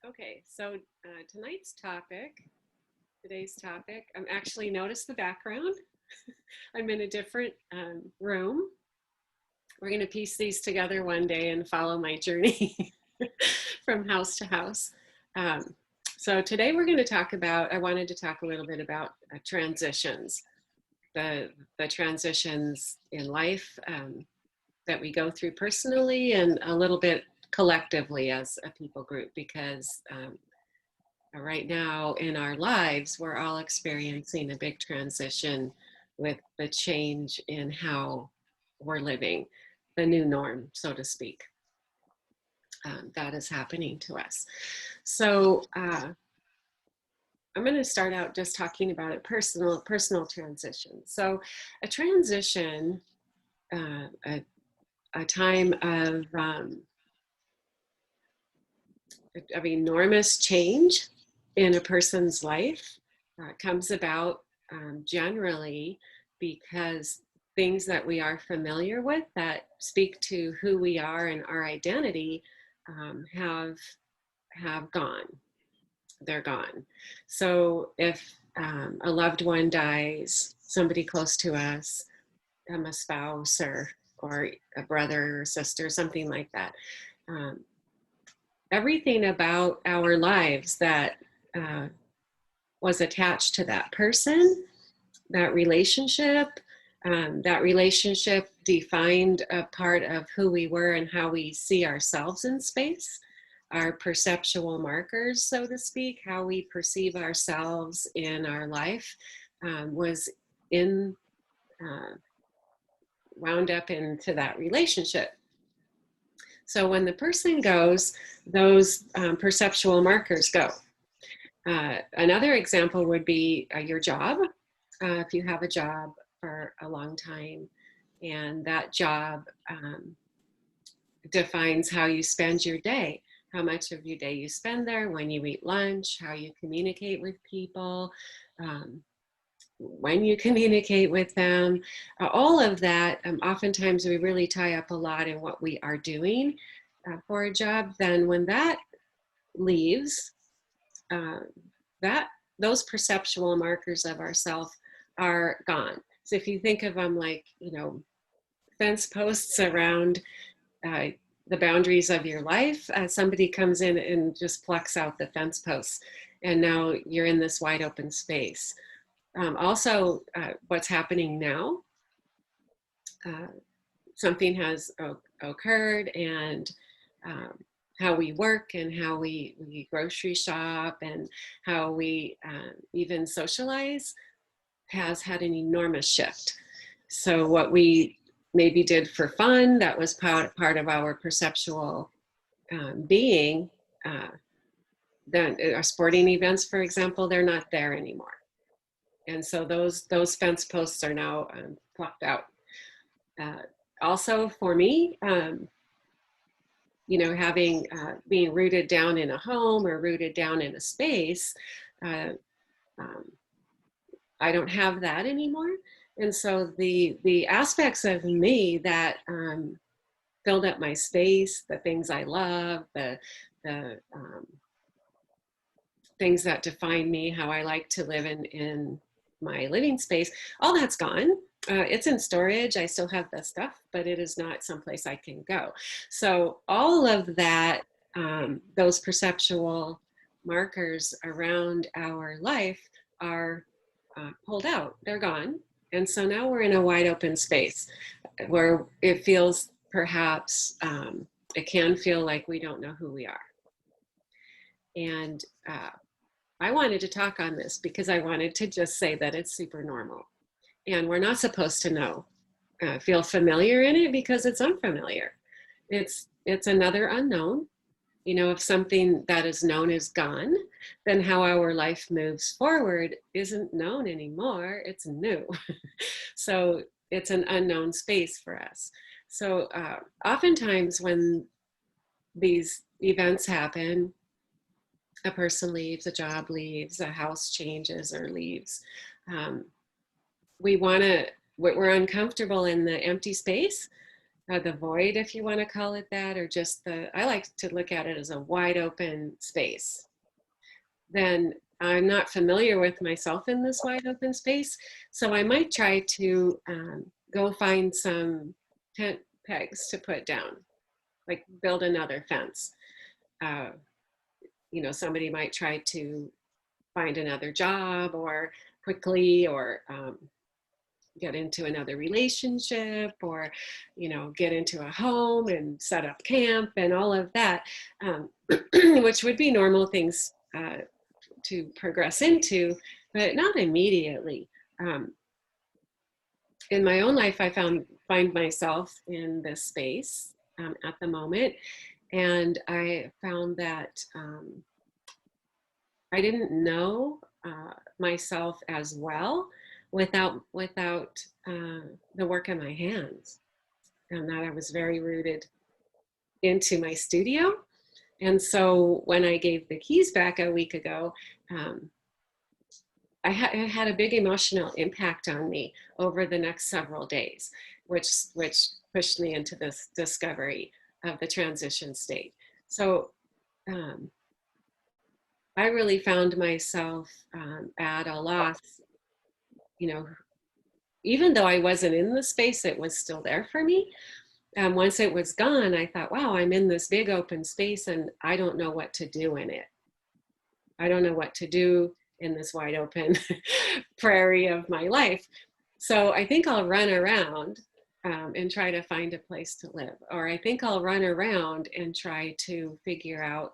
Okay, so today's topic, I'm actually notice the background. I'm in a different room. We're going to piece these together one day and follow my journey from house to house. Um, so today I wanted to talk a little bit about transitions, the transitions in life that we go through personally and a little bit collectively as a people group because right now in our lives, we're all experiencing a big transition with the change in how we're living, the new norm, so to speak. That is happening to us. So I'm going to start out just talking about a personal transition. So a transition, a time of enormous change in a person's life comes about generally because things that we are familiar with that speak to who we are and our identity have gone. They're gone. So if a loved one dies, somebody close to us, a spouse or a brother or sister, something like that. Um, Everything about our lives that uh, was attached to that person, that relationship defined a part of who we were and how we see ourselves in space, our perceptual markers, so to speak, how we perceive ourselves in our life was in uh, wound up into that relationship. So when the person goes, those perceptual markers go. Another example would be your job. If you have a job for a long time and that job defines how you spend your day, how much of your day you spend there, when you eat lunch, how you communicate with people, um, when you communicate with them, all of that. Oftentimes we really tie up a lot in what we are doing for a job. Then when that leaves, uh, that those perceptual markers of ourself are gone. So if you think of them like, fence posts around uh, the boundaries of your life, somebody comes in and just plucks out the fence posts, and now you're in this wide open space. Also, what's happening now, uh, something has occurred, and um, how we work and how we grocery shop and how we even socialize has had an enormous shift. So what we maybe did for fun, that was part of our perceptual being, then our sporting events, for example, they're not there anymore. And so those fence posts are now plucked out. Uh, Also for me, having being rooted down in a home or rooted down in a space, uh, um, I don't have that anymore. And so the aspects of me that filled up my space, the things I love, the things that define me, how I like to live in my living space, all that's gone. It's in storage. I still have the stuff, but it is not someplace I can go. So all of that, those perceptual markers around our life are pulled out. They're gone. And so now we're in a wide open space where it feels perhaps, it can feel like we don't know who we are. And I wanted to talk on this because I wanted to just say that it's super normal. And we're not supposed to feel familiar in it because it's unfamiliar. It's another unknown. If something that is known is gone, then how our life moves forward isn't known anymore. It's new. So it's an unknown space for us. So oftentimes when these events happen, a person leaves, a job leaves, a house changes or leaves. Um, we want to, we're uncomfortable in the empty space. the void, if you want to call it that, or just I like to look at it as a wide open space, then I'm not familiar with myself in this wide open space. So I might try to go find some tent pegs to put down, like build another fence. Uh, somebody might try to find another job or quickly, or get into another relationship, or get into a home and set up camp and all of that, which would be normal things to progress into, but not immediately. In my own life, I find myself in this space at the moment, and I found that I didn't know myself as well without the work of my hands, and that I was very rooted into my studio. And so when I gave the keys back a week ago, it had a big emotional impact on me over the next several days, which pushed me into this discovery of the transition state. So I really found myself at a loss, even though I wasn't in the space, it was still there for me. Once it was gone, I thought, wow, I'm in this big open space and I don't know what to do in it. I don't know what to do in this wide open prairie of my life. So I think I'll run around and try to find a place to live. Or I think I'll run around and try to figure out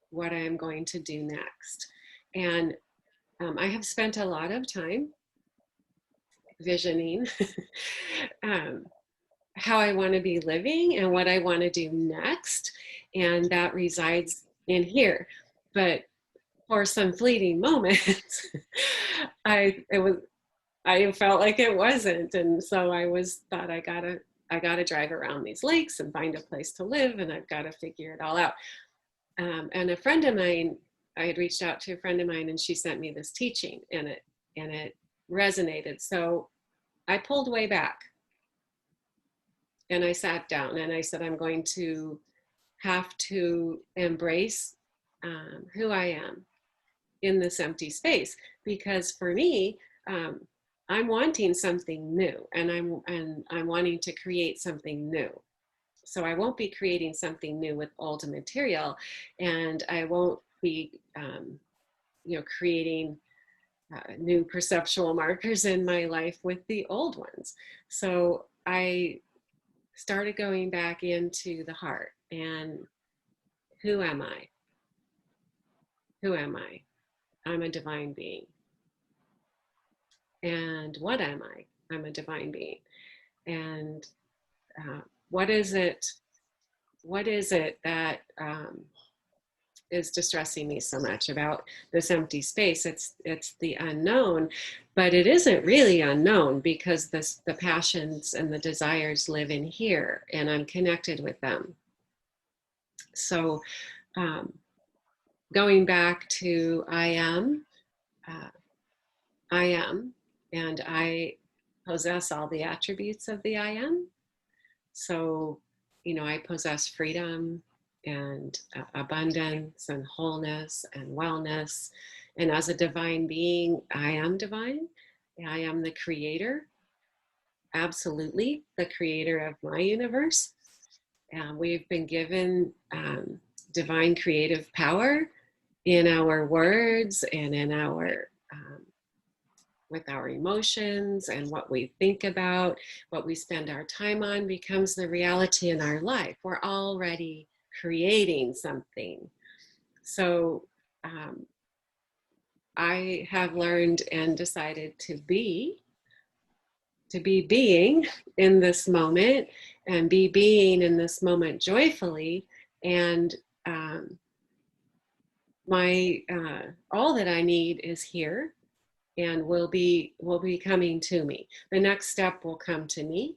what I'm going to do next. And I have spent a lot of time visioning how I want to be living and what I want to do next. And that resides in here. But for some fleeting moments, I felt like it wasn't. And so thought I gotta drive around these lakes and find a place to live, and I've got to figure it all out. And a friend of mine, I had reached out to a friend of mine, and she sent me this teaching, and it resonated. So I pulled way back and I sat down and I said, I'm going to have to embrace who I am in this empty space, because for me, I'm wanting something new, and I'm wanting to create something new. So I won't be creating something new with old material, and I won't be creating new perceptual markers in my life with the old ones. So I started going back into the heart, and who am I? Who am I? I'm a divine being. And what am I? I'm a divine being. And what is it that is distressing me so much about this empty space? It's the unknown, but it isn't really unknown, because the passions and the desires live in here, and I'm connected with them. So going back to I am, and I possess all the attributes of the I am. So, I possess freedom and abundance and wholeness and wellness. And as a divine being, I am divine. I am the creator, absolutely the creator of my universe. We've been given divine creative power in our words and in our with our emotions, and what we think about, what we spend our time on becomes the reality in our life. We're already creating something. So I have learned and decided to be being in this moment, and be being in this moment joyfully. And my all that I need is here, and will be coming to me. The next step will come to me.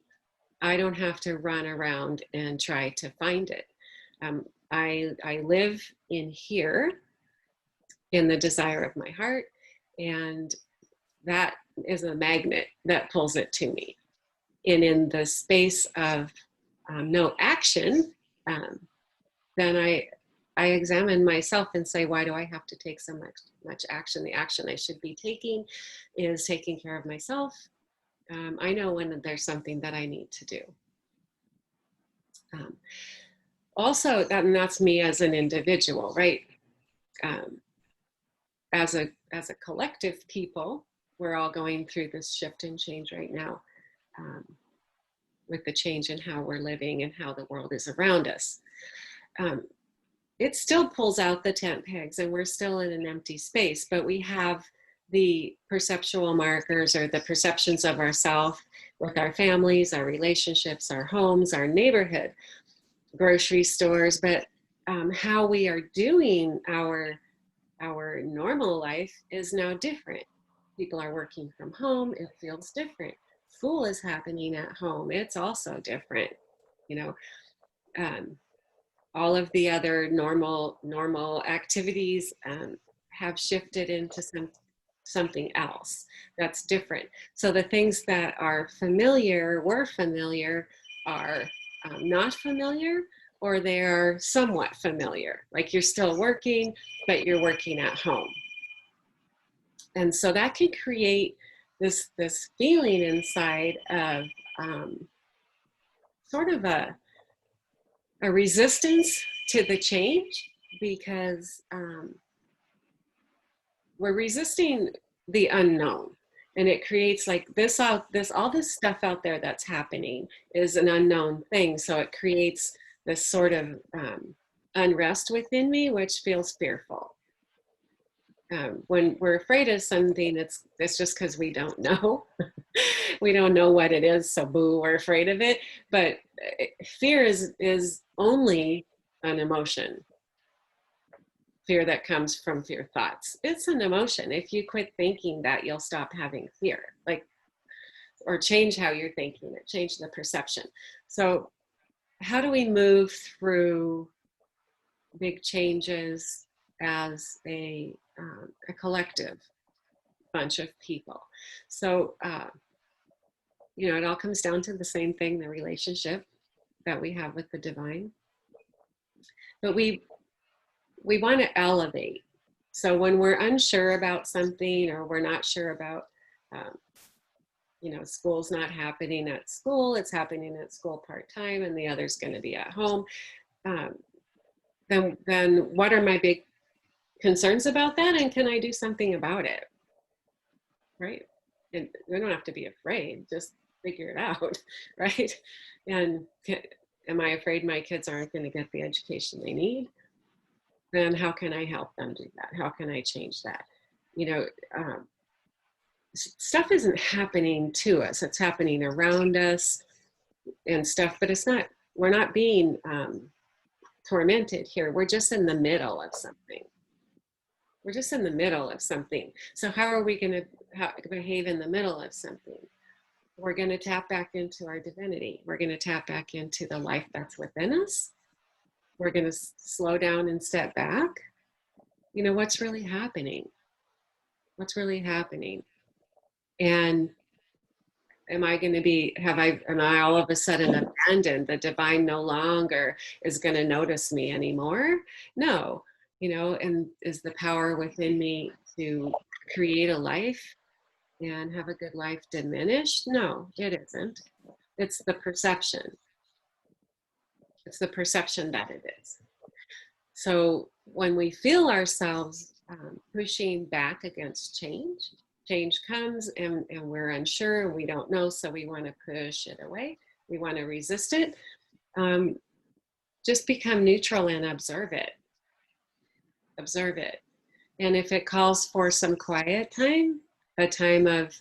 I don't have to run around and try to find it. I live in here, in the desire of my heart, and that is a magnet that pulls it to me. And in the space of no action, then I examine myself and say, why do I have to take so much action? The action I should be taking is taking care of myself. I know when there's something that I need to do. Also, that's me as an individual, right? As a collective people, we're all going through this shift and change right now, with the change in how we're living and how the world is around us. It still pulls out the tent pegs and we're still in an empty space, but we have the perceptual markers or the perceptions of ourselves with our families, our relationships, our homes, our neighborhood, grocery stores, but how we are doing our normal life is now different. People are working from home, it feels different. School is happening at home, it's also different. You know, all of the other normal activities have shifted into something else that's different. So the things that are familiar, were familiar, are not familiar, or they're somewhat familiar. Like you're still working, but you're working at home. And so that can create this feeling inside of sort of a resistance to the change, because we're resisting the unknown, and it creates like all this stuff out there that's happening is an unknown thing. So it creates this sort of unrest within me, which feels fearful. When we're afraid of something, it's just because we don't know. We don't know what it is, so boo, we're afraid of it. But fear is only an emotion. Fear that comes from fear thoughts. It's an emotion. If you quit thinking that, you'll stop having fear, or change how you're thinking it, change the perception. So how do we move through big changes as a collective bunch of people? So, it all comes down to the same thing, the relationship that we have with the divine. But we want to elevate. So when we're unsure about something, or we're not sure about, school's not happening at school, it's happening at school part-time and the other's going to be at home, then what are my big concerns about that, and can I do something about it? Right? And we don't have to be afraid, just figure it out, right? And am I afraid my kids aren't going to get the education they need? Then how can I help them do that? How can I change that? Stuff isn't happening to us, it's happening around us and stuff, but we're not being tormented here. We're just in the middle of something. We're just in the middle of something. So how are we going to behave in the middle of something? We're going to tap back into our divinity. We're going to tap back into the life that's within us. We're going to slow down and step back. What's really happening? What's really happening? And am I all of a sudden abandoned? The divine no longer is going to notice me anymore? No. And is the power within me to create a life and have a good life diminished? No, it isn't. It's the perception. It's the perception that it is. So when we feel ourselves pushing back against change, change comes and we're unsure, we don't know, so we want to push it away. We want to resist it. Just become neutral and observe it. Observe it. And if it calls for some quiet time, a time of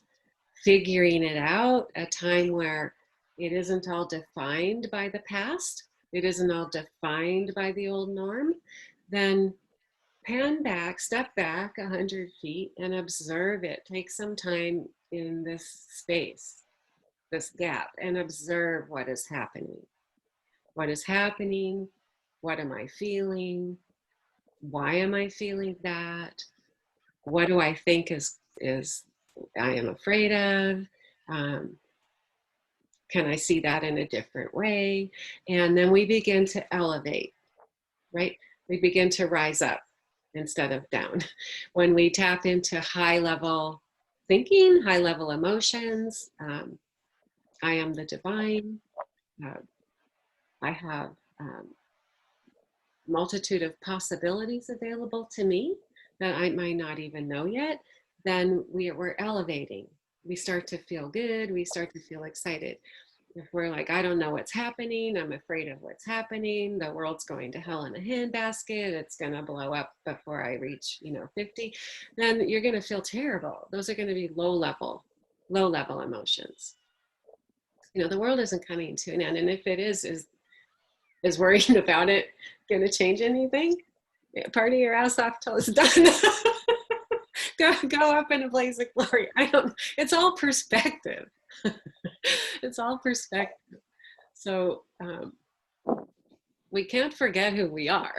figuring it out, a time where it isn't all defined by the past, it isn't all defined by the old norm, then pan back, step back 100 feet and observe it. Take some time in this space, this gap, and observe what is happening. What is happening? What am I feeling? Why am I feeling that? What do I think is I am afraid of? Can I see that in a different way? And then we begin to elevate, right? We begin to rise up instead of down. When we tap into high level thinking, high level emotions, I am the divine. Uh, I have multitude of possibilities available to me that I might not even know yet. Then we're elevating. We start to feel good. We start to feel excited. If we're like, I don't know what's happening, I'm afraid of what's happening, the world's going to hell in a handbasket, it's going to blow up before I reach, 50, then you're going to feel terrible. Those are going to be low level emotions. The world isn't coming to an end. And if it is worrying about it going to change anything? Party your ass off till it's done. go up in a blaze of glory. It's all perspective. It's all perspective. So we can't forget who we are.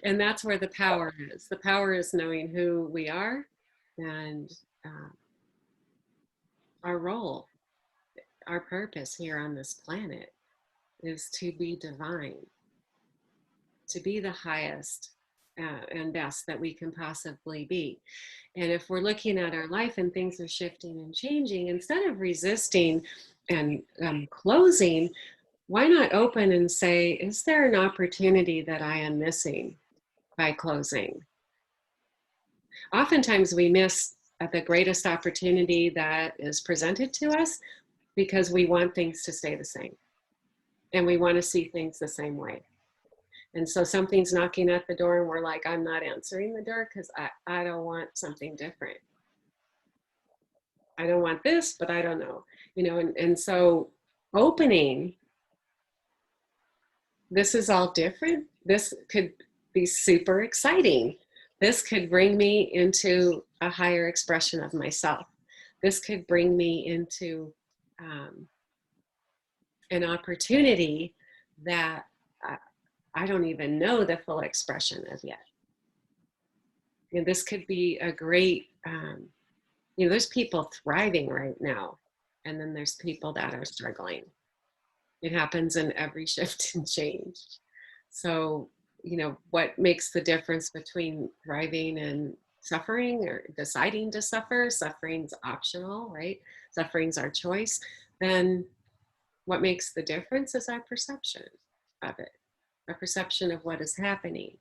And that's where the power is. The power is knowing who we are and our role, our purpose here on this planet is to be divine, to be the highest and best that we can possibly be. And if we're looking at our life and things are shifting and changing, instead of resisting and closing, why not open and say, is there an opportunity that I am missing by closing? Oftentimes we miss the greatest opportunity that is presented to us because we want things to stay the same and we want to see things the same way. And so something's knocking at the door and we're like, I'm not answering the door because I don't want something different. I don't want this, but I don't know, and so opening, this is all different. This could be super exciting. This could bring me into a higher expression of myself. This could bring me into an opportunity that I don't even know the full expression of yet. This could be a great, there's people thriving right now, and then there's people that are struggling. It happens in every shift and change. So, what makes the difference between thriving and suffering or deciding to suffer? Suffering's optional, right? Suffering's our choice. Then what makes the difference is our perception of it, our perception of what is happening.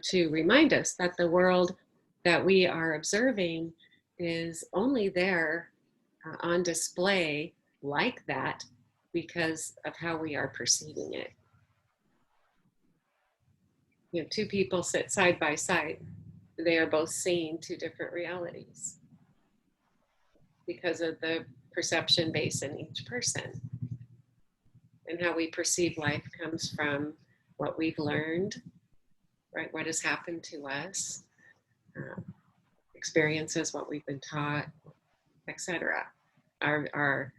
To remind us that the world that we are observing is only there on display like that because of how we are perceiving it. Two people sit side by side. They are both seeing two different realities because of the perception base in each person. And how we perceive life comes from what we've learned, right? What has happened to us, experiences, what we've been taught, etc. Our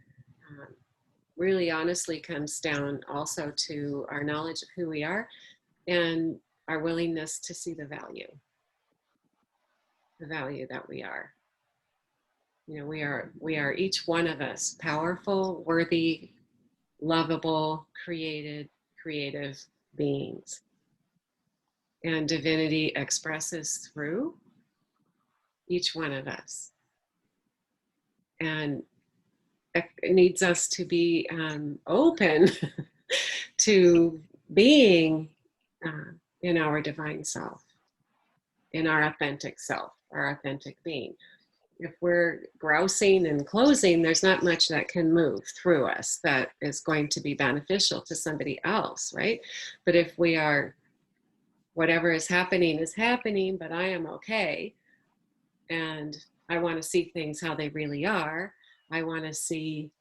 really honestly comes down also to our knowledge of who we are and our willingness to see the value that we are. We are each one of us powerful, worthy, lovable, creative beings. And divinity expresses through each one of us. And it needs us to be open to being in our divine self, in our authentic self, our authentic being. If we're grousing and closing, there's not much that can move through us that is going to be beneficial to somebody else, right? But if we are, whatever is happening, but I am okay, and I want to see things how they really are. I want to see,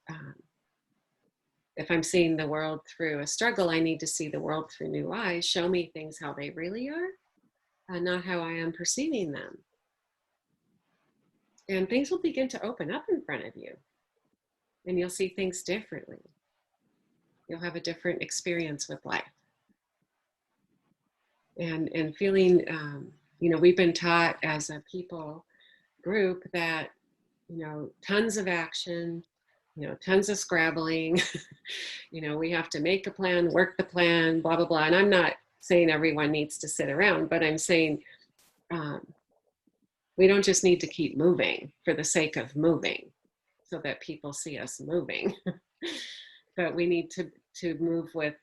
if I'm seeing the world through a struggle, I need to see the world through new eyes. Show me things how they really are, not how I am perceiving them. And things will begin to open up in front of you. And you'll see things differently. You'll have a different experience with life. And feeling, we've been taught as a people group that, tons of action, tons of scrabbling. We have to make a plan, work the plan, blah, blah, blah. And I'm not saying everyone needs to sit around, but I'm saying we don't just need to keep moving for the sake of moving so that people see us moving. But we need to move with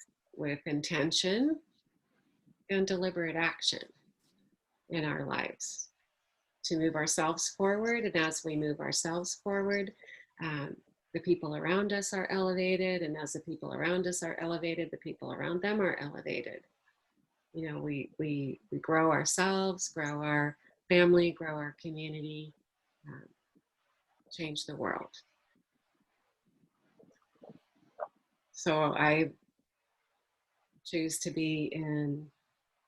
intention and deliberate action in our lives to move ourselves forward. And as we move ourselves forward, the people around us are elevated. And as the people around us are elevated, the people around them are elevated. We grow ourselves, grow our family, grow our community, change the world. So I choose to be in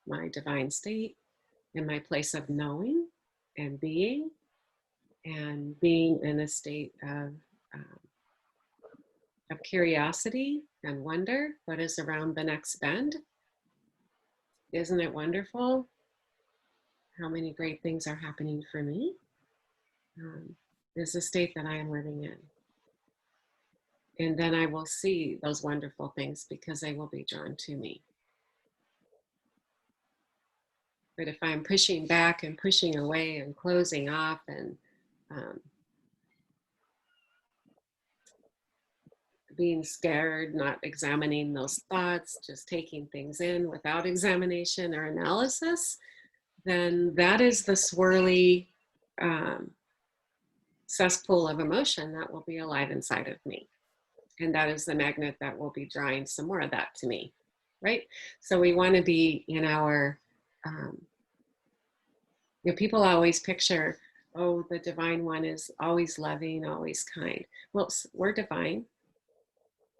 my divine state, in my place of knowing and being in a state of curiosity and wonder. What is around the next bend? Isn't it wonderful how many great things are happening for me? Is the state that I am living in. And then I will see those wonderful things because they will be drawn to me. But if I'm pushing back and pushing away and closing off and being scared, not examining those thoughts, just taking things in without examination or analysis, then that is the swirly cesspool of emotion that will be alive inside of me. And that is the magnet that will be drawing some more of that to me, right? So we want to be in our, people always picture, oh, the divine one is always loving, always kind. Well, we're divine.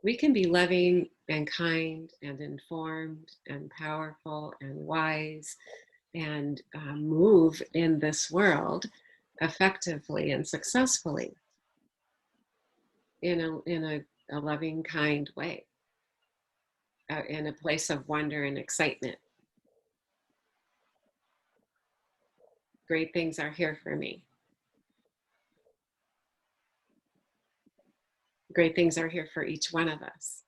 We can be loving and kind and informed and powerful and wise and move in this world effectively and successfully in a loving, kind way, in a place of wonder and excitement. Great things are here for me. Great things are here for each one of us.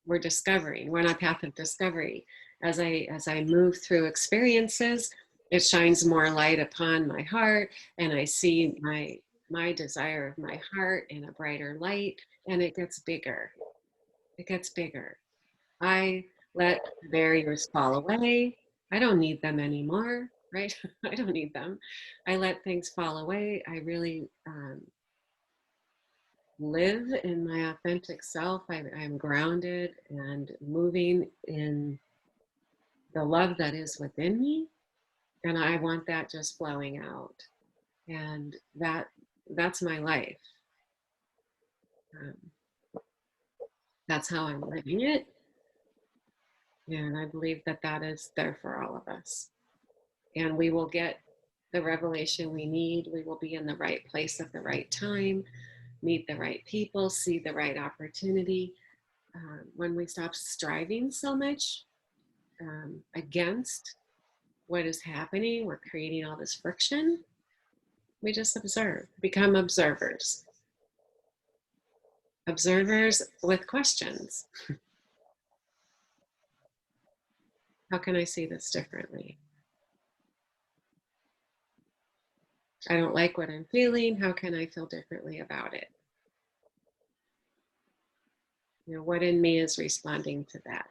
We're discovering, we're on a path of discovery. As I move through experiences, it shines more light upon my heart, and I see my desire of my heart in a brighter light, and it gets bigger. It gets bigger. I let the barriers fall away. I don't need them anymore, right? I don't need them. I let things fall away. I really live in my authentic self. I'm grounded and moving in the love that is within me. And I want that just flowing out. And that's my life. That's how I'm living it. And I believe that is there for all of us. And we will get the revelation we need. We will be in the right place at the right time, meet the right people, see the right opportunity. When we stop striving so much against what is happening, we're creating all this friction. We just observe, become observers. Observers with questions. How can I see this differently? I don't like what I'm feeling. How can I feel differently about it? What in me is responding to that?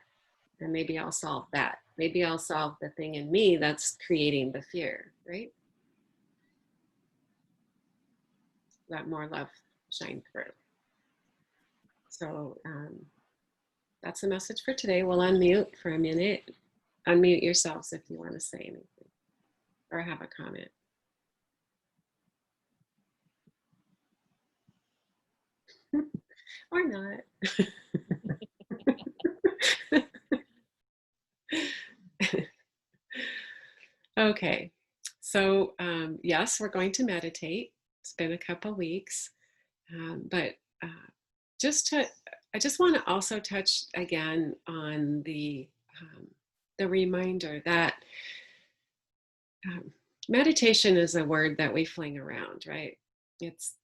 And maybe I'll solve that. Maybe I'll solve the thing in me that's creating the fear, right? Let more love shine through. So that's the message for today. We'll unmute for a minute. Unmute yourselves if you want to say anything or have a comment. Or not. Okay, so yes, we're going to meditate. It's been a couple weeks, but I just want to also touch again on the reminder that meditation is a word that we fling around, right? It's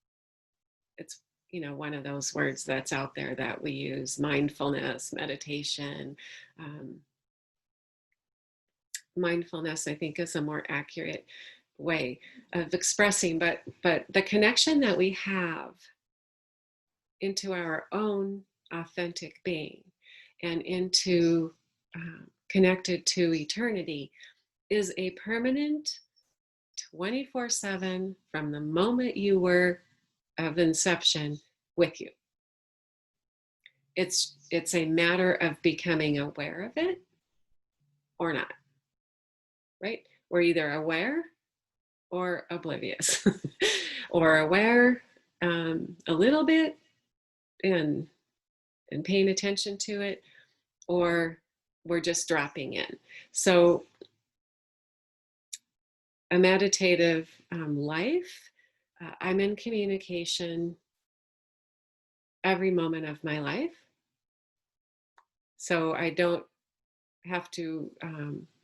one of those words that's out there that we use, mindfulness, meditation. Um, Mindfulness, I think, is a more accurate way of expressing, but the connection that we have into our own authentic being and into connected to eternity is a permanent 24/7 from the moment you were of inception with you. It's a matter of becoming aware of it or not, right? We're either aware or oblivious, or aware a little bit and paying attention to it, or we're just dropping in. So a meditative life, I'm in communication every moment of my life. So I don't have to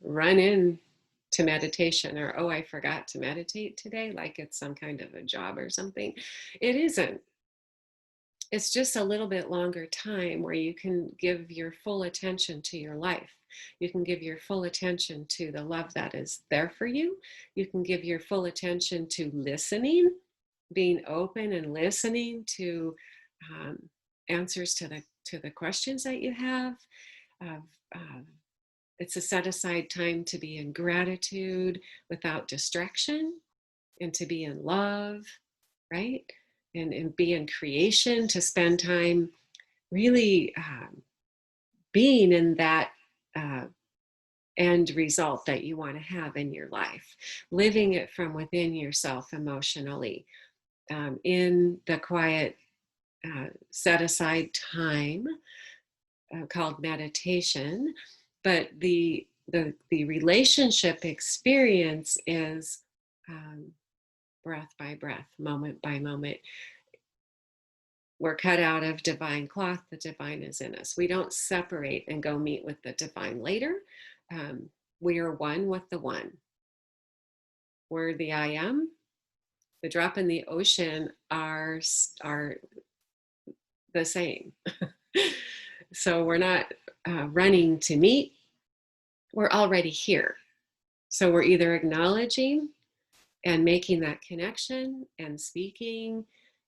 run in to meditation, or, oh, I forgot to meditate today, like it's some kind of a job or something. It isn't. It's just a little bit longer time where you can give your full attention to your life. You can give your full attention to the love that is there for you. You can give your full attention to listening, being open and listening to um, answers to the questions that you have. Uh, uh, it's a set aside time to be in gratitude without distraction, and to be in love, right? And be in creation, to spend time really being in that uh, end result that you want to have in your life, living it from within yourself emotionally, in the quiet, set aside time called meditation. But the relationship experience is breath by breath, moment by moment. We're cut out of divine cloth. The divine is in us. We don't separate and go meet with the divine later. Um, we are one with the one. We're the I am. The drop in the ocean are the same. So we're not running to meet. We're already here. So we're either acknowledging and making that connection and speaking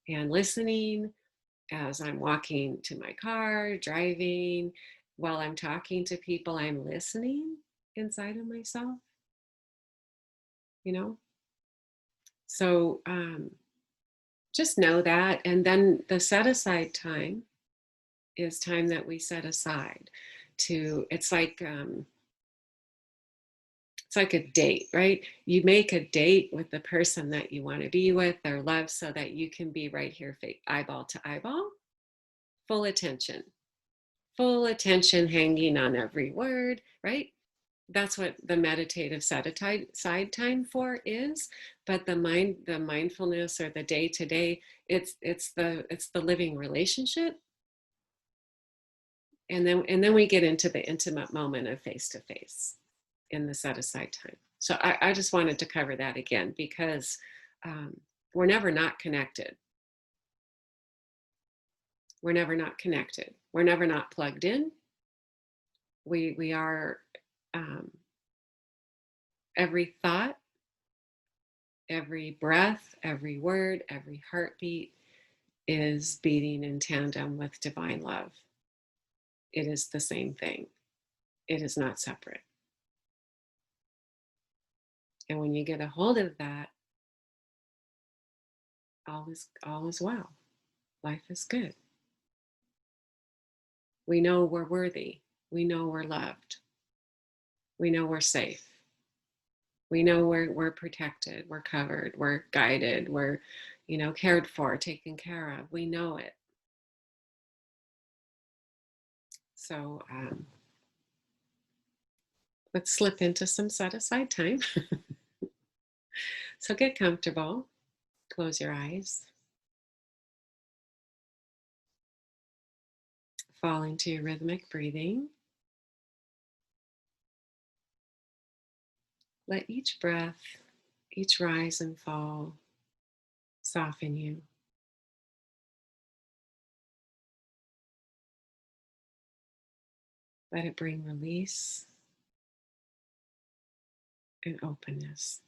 and listening as I'm walking to my car, driving, while I'm talking to people, I'm listening inside of myself, you know? So just know that. And then the set aside time is time that we set aside to, it's like a date, right? You make a date with the person that you want to be with or love so that you can be right here, eyeball to eyeball, full attention, hanging on every word, right? That's what the meditative set aside time for is. But the mindfulness or the day to day, it's the living relationship. And then we get into the intimate moment of face to face in the set aside time. So I just wanted to cover that again, because we're never not connected. We're never not connected. We're never not plugged in. We are every thought, every breath, every word, every heartbeat is beating in tandem with divine love. It is the same thing. It is not separate. And when you get a hold of that, all is well. Life is good. We know we're worthy. We know we're loved. We know we're safe. We know we're protected, we're covered, we're guided, we're, cared for, taken care of. We know it. So let's slip into some set aside time. So get comfortable, close your eyes, fall into your rhythmic breathing. Let each breath, each rise and fall soften you. Let it bring release and openness.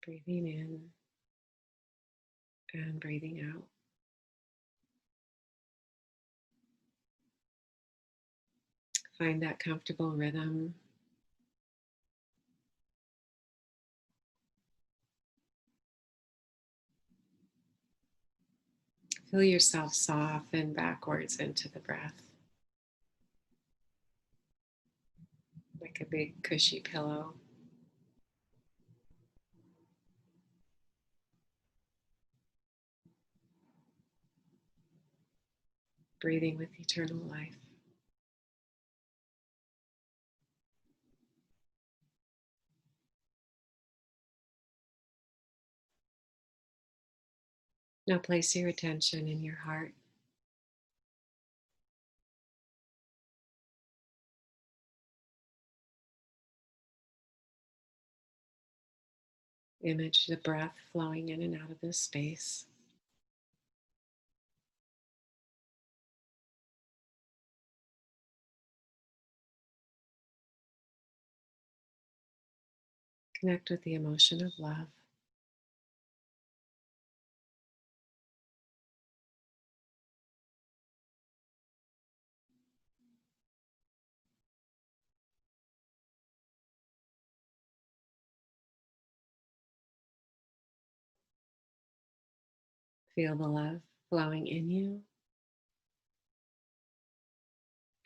Breathing in and breathing out. Find that comfortable rhythm. Feel yourself soften backwards into the breath, like a big cushy pillow. Breathing with eternal life. Now place your attention in your heart. Image the breath flowing in and out of this space. Connect with the emotion of love. Feel the love flowing in you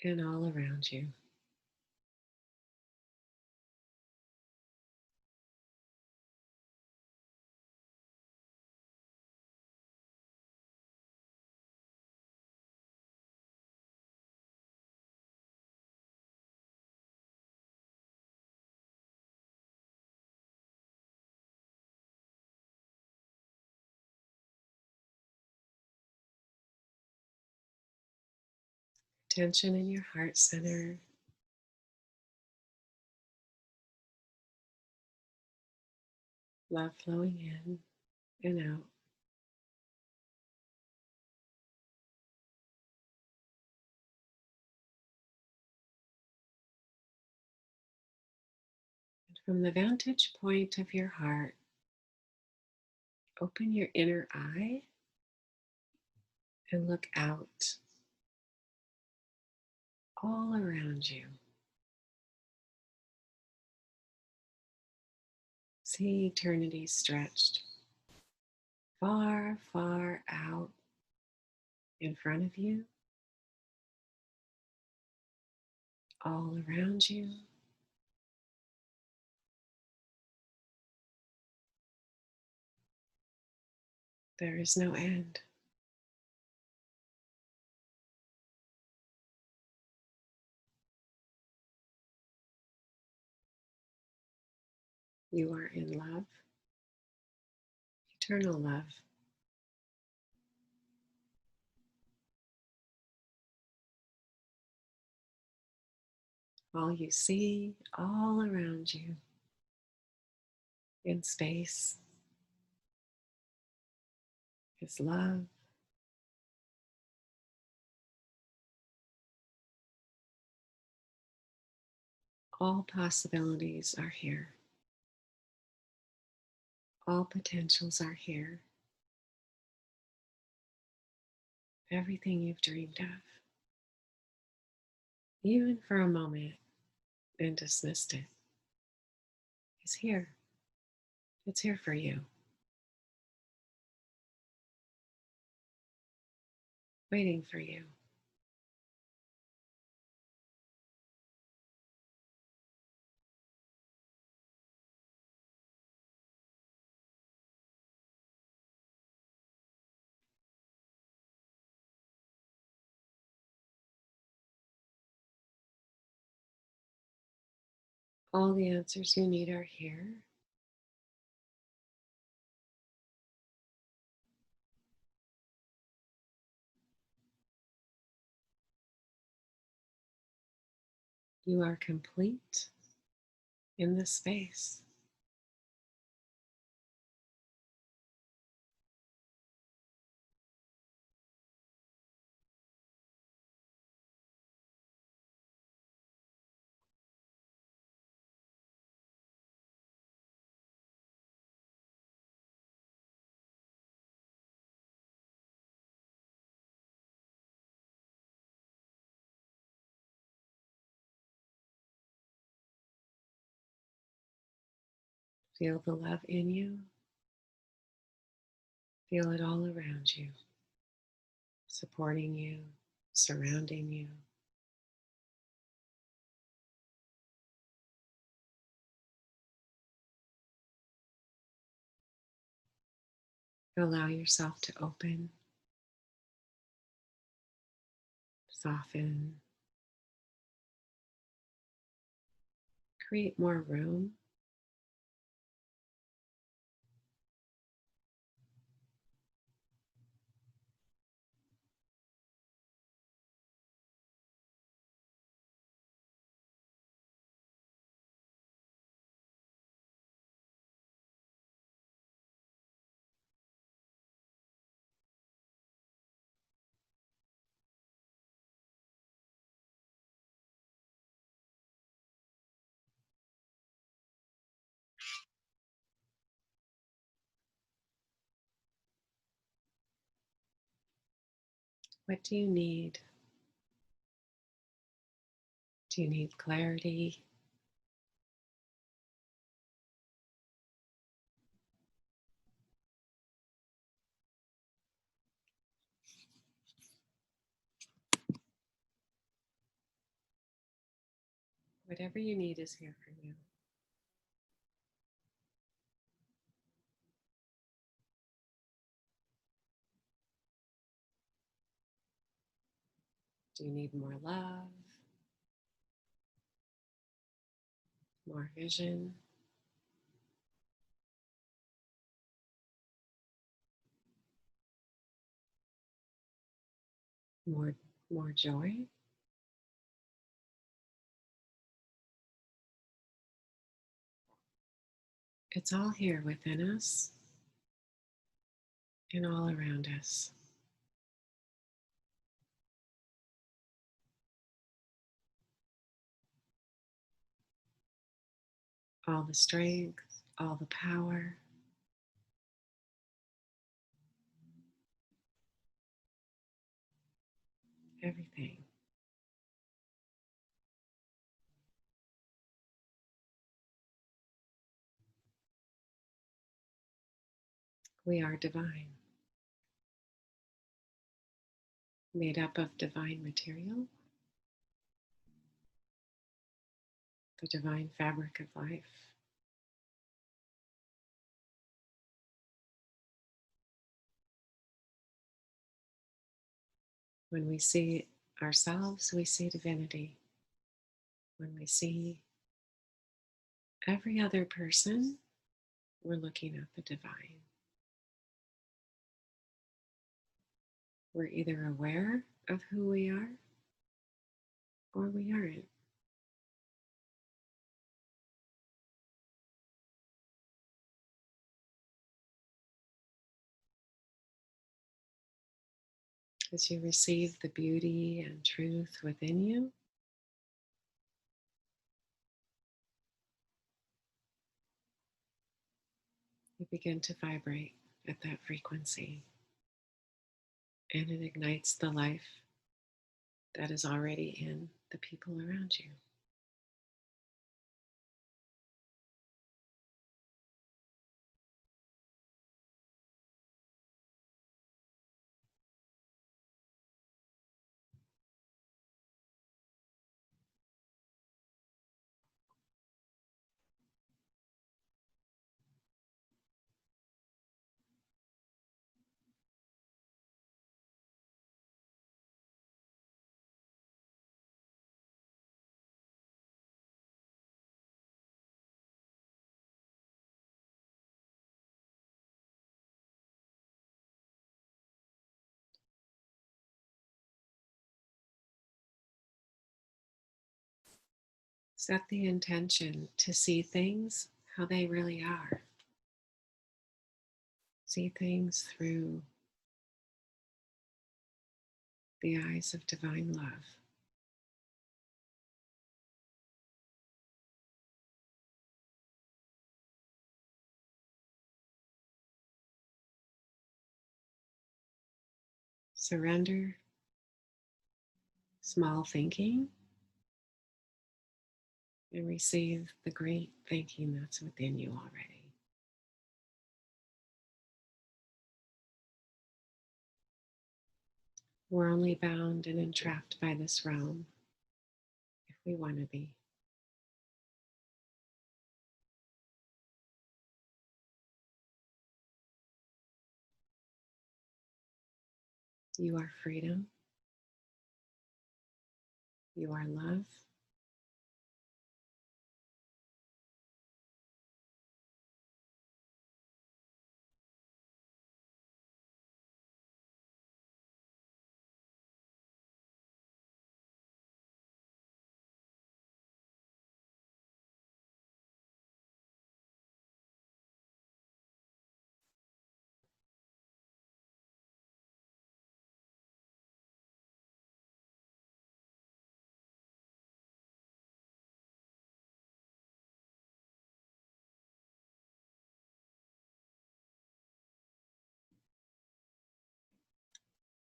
and all around you. Tension in your heart center. Love flowing in and out. And from the vantage point of your heart, open your inner eye and look out all around you. See eternity stretched far, far out in front of you, all around you. There is no end. You are in love, eternal love. All you see, all around you, in space, is love. All possibilities are here. All potentials are here. Everything you've dreamed of, even for a moment and dismissed it, is here. It's here for you, waiting for you. All the answers you need are here. You are complete in this space. Feel the love in you. Feel it all around you, supporting you, surrounding you. Allow yourself to open, soften, create more room. What do you need? Do you need clarity? Whatever you need is here for you. Do you need more love, more vision, more, more joy? It's all here within us and all around us. All the strength, all the power, everything. We are divine, made up of divine material, the divine fabric of life. When we see ourselves, we see divinity. When we see every other person, we're looking at the divine. We're either aware of who we are or we aren't. As you receive the beauty and truth within you, you begin to vibrate at that frequency, and it ignites the life that is already in the people around you. Set the intention to see things how they really are. See things through the eyes of divine love. Surrender small thinking and receive the great thinking that's within you already. We're only bound and entrapped by this realm if we want to be. You are freedom. You are love.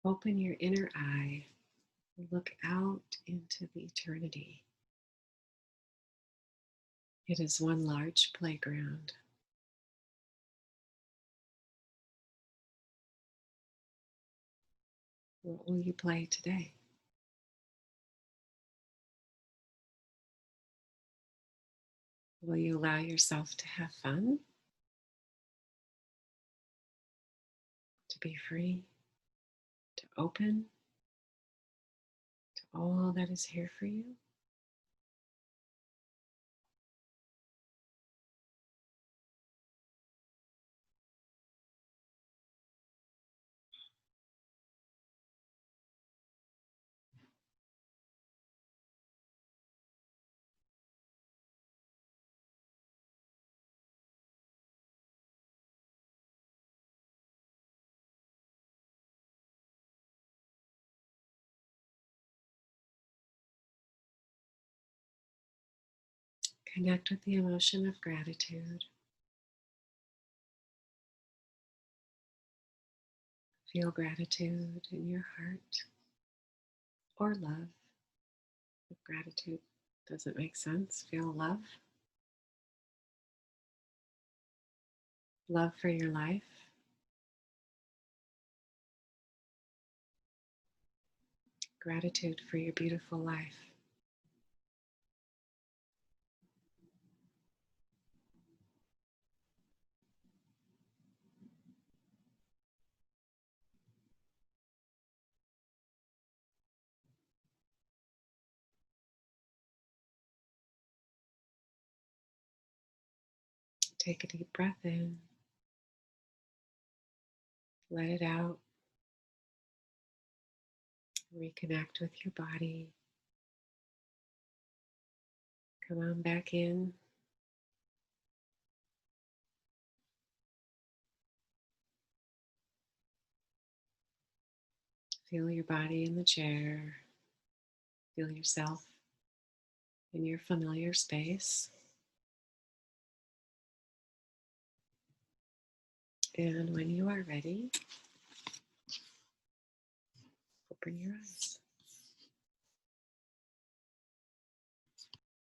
Open your inner eye. Look out into the eternity. It is one large playground. What will you play today? Will you allow yourself to have fun? To be free? To open to all that is here for you? Connect with the emotion of gratitude. Feel gratitude in your heart or love. If gratitude doesn't make sense, feel love. Love for your life. Gratitude for your beautiful life. Take a deep breath in. Let it out. Reconnect with your body. Come on back in. Feel your body in the chair. Feel yourself in your familiar space. And when you are ready, open your eyes.